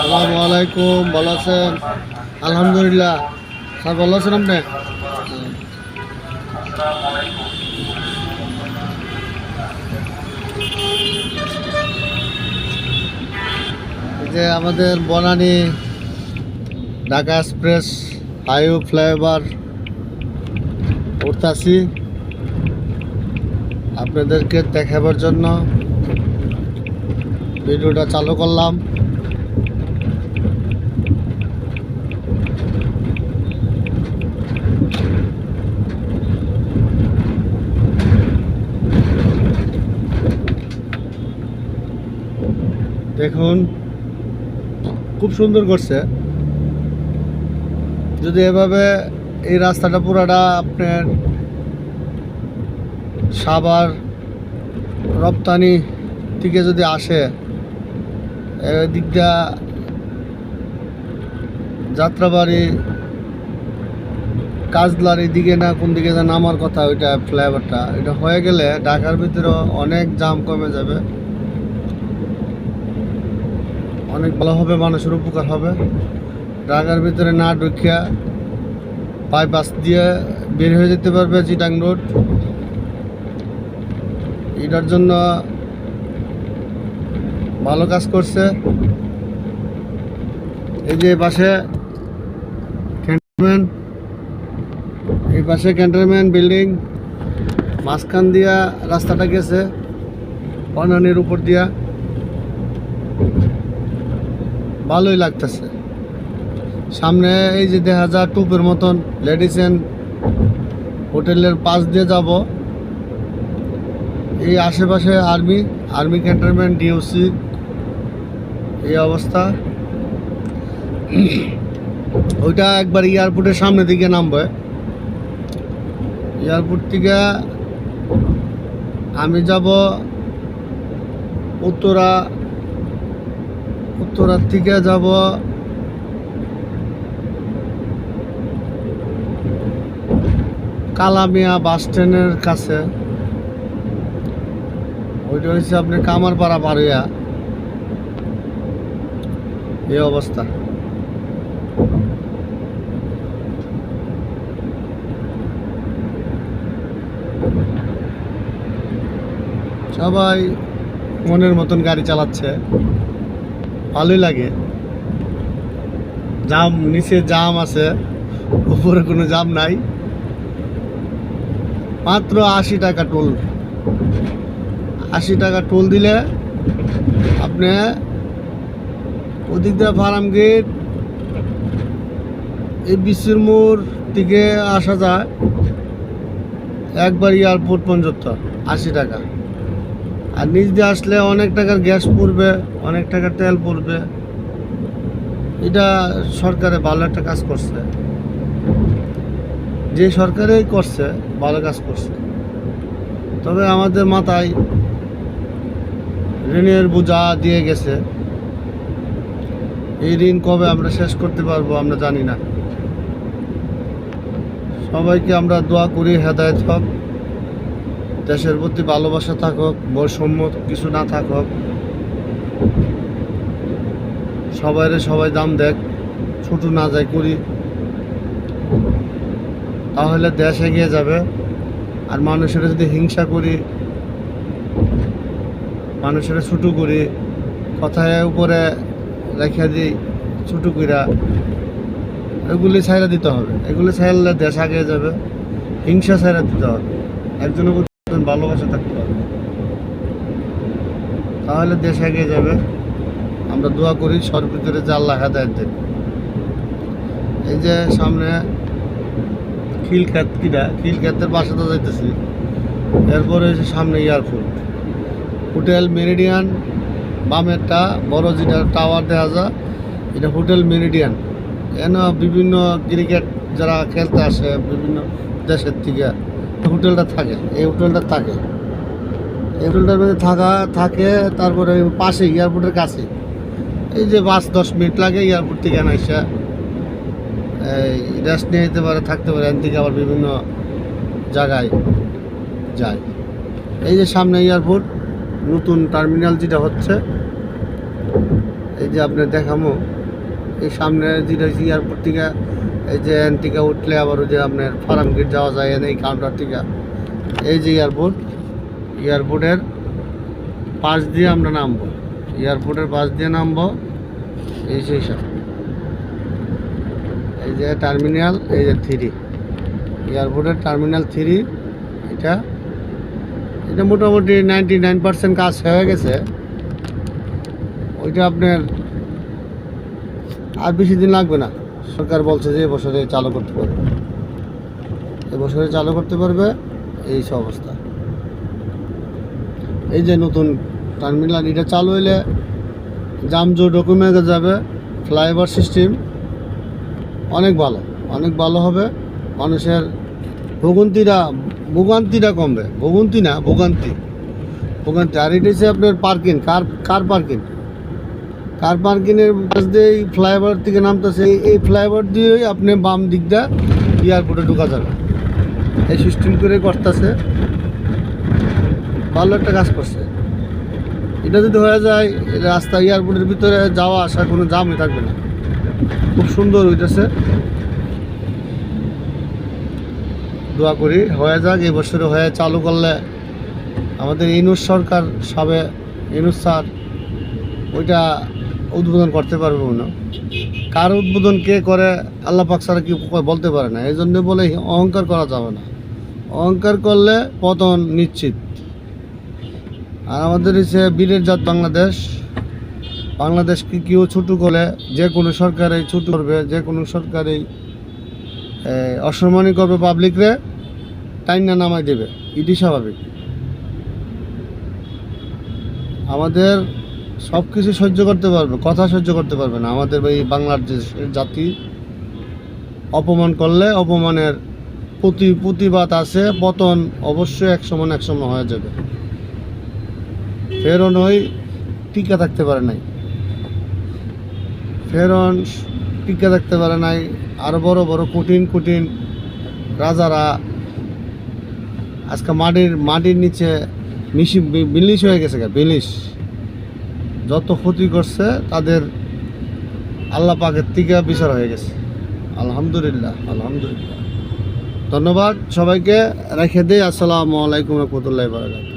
আসসালামু আলাইকুম, ভালো আছেন? আলহামদুলিল্লাহ। স্যার ভালো আছেন আপনি? এই যে আমাদের Banani Dhaka express highway flyover উঠতেছি আপনাদেরকে দেখাবার জন্য ভিডিওটা চালু করলাম। দেখুন, খুব সুন্দর করছে। যদি এভাবে এই রাস্তাটা পুরাটা আপনার সাভার রপ্তানি থেকে যদি আসে, এদিকটা যাত্রাবাড়ি কাজলার দিকে না কোন দিকে যেন নামার কথা, ওইটা ফ্লাইওভারটা এটা হয়ে গেলে ঢাকার ভিতরে অনেক জাম কমে যাবে, অনেক ভালো হবে, মানুষের উপকার হবে। ঢাকার ভিতরে না ঢুকিয়া বাইপাস দিয়ে বের হয়ে যেতে পারবে চিটাং রোড। এটার জন্য ভালো কাজ করছে। এই যে পাশে ক্যান্টনমেন্ট, এই পাশে ক্যান্টনমেন্ট বিল্ডিং, মাঝখান দিয়া রাস্তাটা গেছে বনানীর উপর দিয়া, ভালোই লাগতেছে। সামনে এই যে দেখা যায় টুপের মতন লেডিসেন হোটেলের পাশ দিয়ে যাব। এই আশেপাশে আর্মি ক্যান্টনমেন্ট, ডিওসি, এই অবস্থা। ওইটা একবার এয়ারপোর্টের সামনে দিকে নামবে। এয়ারপোর্ট থেকে আমি যাব উত্তরার থেকে যাব কালামিয়া বাস স্ট্যান্ডের কাছে। ওইটা হচ্ছে আপনার কামারপাড়া পাড়িয়া, এই অবস্থা। সবাই মনের মতন গাড়ি চালাচ্ছে, ভালোই লাগে। জাম, নিচে জাম আছে, উপরে কোনো জাম নাই। মাত্র 80 টাকা টোল। 80 টাকা টোল দিলে আপনি ওদিক দিয়ে ফার্ম গেট, এই বিশ্বের মোড় থেকে আসা যায় একবার এয়ারপোর্ট পর্যন্ত 80 টাকা। আর নিচ দিয়ে আসলে অনেক টাকার গ্যাস পড়বে, অনেক টাকার তেল পড়বে। এটা সরকারে ভালো একটা কাজ করছে, যে সরকারেই করছে ভালো কাজ করছে। তবে আমাদের মাথায় ঋণের বোঝা দিয়ে গেছে। এই ঋণ কবে আমরা শেষ করতে পারবো আমরা জানি না। সবাইকে আমরা দোয়া করি হেদায়েত হোক, দেশের প্রতি ভালোবাসা থাকুক, বৈষম্য কিছু না থাকুক, সবাই দাম দেখ, ছোট না যায় করি, তাহলে দেশ এগিয়ে যাবে। আর মানুষের যদি হিংসা করি, মানুষের ছোটো করি, কথায় উপরে রেখে দিই ছোটো কইরা, এগুলি ছাইরা দিতে হবে। এগুলি ছাইরলে দেশ এগিয়ে যাবে। হিংসা ছাইরা দিতে হবে, একজনের প্রতি ভালোবাসা থাকতে হবে, তাহলে দেশ এগিয়ে যাবে। আমরা দোয়া করি সর্বভিতরে যে আল্লাহ হেদায়েত দেন। এই যে সামনে খিলক্ষেতের পাশে তো যাইতেছি। এরপরে হচ্ছে সামনে এয়ারপোর্ট, হোটেল মেরিডিয়ান। বামেরটা বড় যেটা টাওয়ার দেখা যায়, এটা হোটেল মেরিডিয়ান। এনে বিভিন্ন ক্রিকেট যারা খেলতে আসে বিভিন্ন দেশের থেকে হোটেলটা থাকে, এই হোটেলটার মধ্যে থাকে। তারপরে পাশে এয়ারপোর্টের কাছে, এই যে 5-10 মিনিট লাগে এয়ারপোর্ট থেকে আনাইসা এই রেস্ট নিয়ে যেতে পারে, থাকতে পারে। এখান থেকে আবার বিভিন্ন জায়গায় যায়। এই যে সামনে এয়ারপোর্ট, নতুন টার্মিনাল যেটা হচ্ছে, এই যে আপনার দেখামো এই সামনে যেটা এয়ারপোর্ট থেকে এই যে এন থেকে উঠলে আবার ওই যে আপনার ফার্ম গেট যাওয়া যায় এই কাউন্টার থেকে এই যে এয়ারপোর্টের পাশ দিয়ে আমরা নামবো, এয়ারপোর্টের পাশ দিয়ে নামবো। এই সেই সব এই যে টার্মিনাল, এই যে 3 এয়ারপোর্টের টার্মিনাল 3। এটা মোটামুটি 99% কাজ হয়ে গেছে। ওইটা আপনার আর বেশি দিন লাগবে না। সরকার বলছে যে এবছরে চালু করতে পারবে, এবছরে চালু করতে পারবে। এই সব অবস্থা। এই যে নতুন টার্মিনাল, এটা চালু হইলে জামজটও কমে যাবে। ফ্লাইওভার সিস্টেম অনেক ভালো হবে। মানুষের ভোগান্তিটা কমবে। ভোগান্তি। আর এটা হচ্ছে আপনার পার্কিং, কার পার্কিংয়ের কাছ দিয়ে এই ফ্লাইওভার থেকে নামতেছে। এই ফ্লাইওভার দিয়েই আপনি বাম দিকটা এয়ারপোর্টে ঢোকা যাবে। এই সিস্টেম করে করতেছে, ভালো একটা কাজ করছে। এটা যদি হয়ে যায় রাস্তা এয়ারপোর্টের ভিতরে যাওয়া আসা কোনো জামই থাকবে না। খুব সুন্দর হইতেছে। দোয়া করি হয়ে যাক, এই বছরে হয়ে চালু করলে আমাদের ইনুস সরকার ইনুস স্যার ওইটা উদ্বোধন করতে পারবে না। কার উদ্বোধন কে করে আল্লাহ পাক ছাড়া কি বলতে পারে না। এই জন্য বলে অহংকার করা যাবে না। অহংকার করলে পতন নিশ্চিত। আর আমাদের হচ্ছে বীরের জাত বাংলাদেশকে কেউ ছোটো করলে যে কোনো সরকারই ছোটো করবে, যে কোনো সরকারই অসম্মানী করবে, পাবলিকরে টাইনা নামাই দেবে। এটি স্বাভাবিক। আমাদের সব কিছু সহ্য করতে পারবে, কথা সহ্য করতে পারবে না আমাদের এই বাংলার যে জাতি। অপমান করলে অপমানের প্রতিবাদ আছে, পতন অবশ্যই এক সময় হয়ে যাবে। ফেরন টিকা থাকতে পারে নাই, আরো বড় কঠিন রাজারা আজকে মাটির নিচে বিলিশ হয়ে গেছে। বিলিশ যত ক্ষতি করছে তাদের আল্লাহ পাকের থেকে বিচার হয়ে গেছে। আলহামদুলিল্লাহ। ধন্যবাদ সবাইকে রেখে দেই। আসসালামু আলাইকুম রহমতুল্লাহি ওয়া বারাকাতুহু।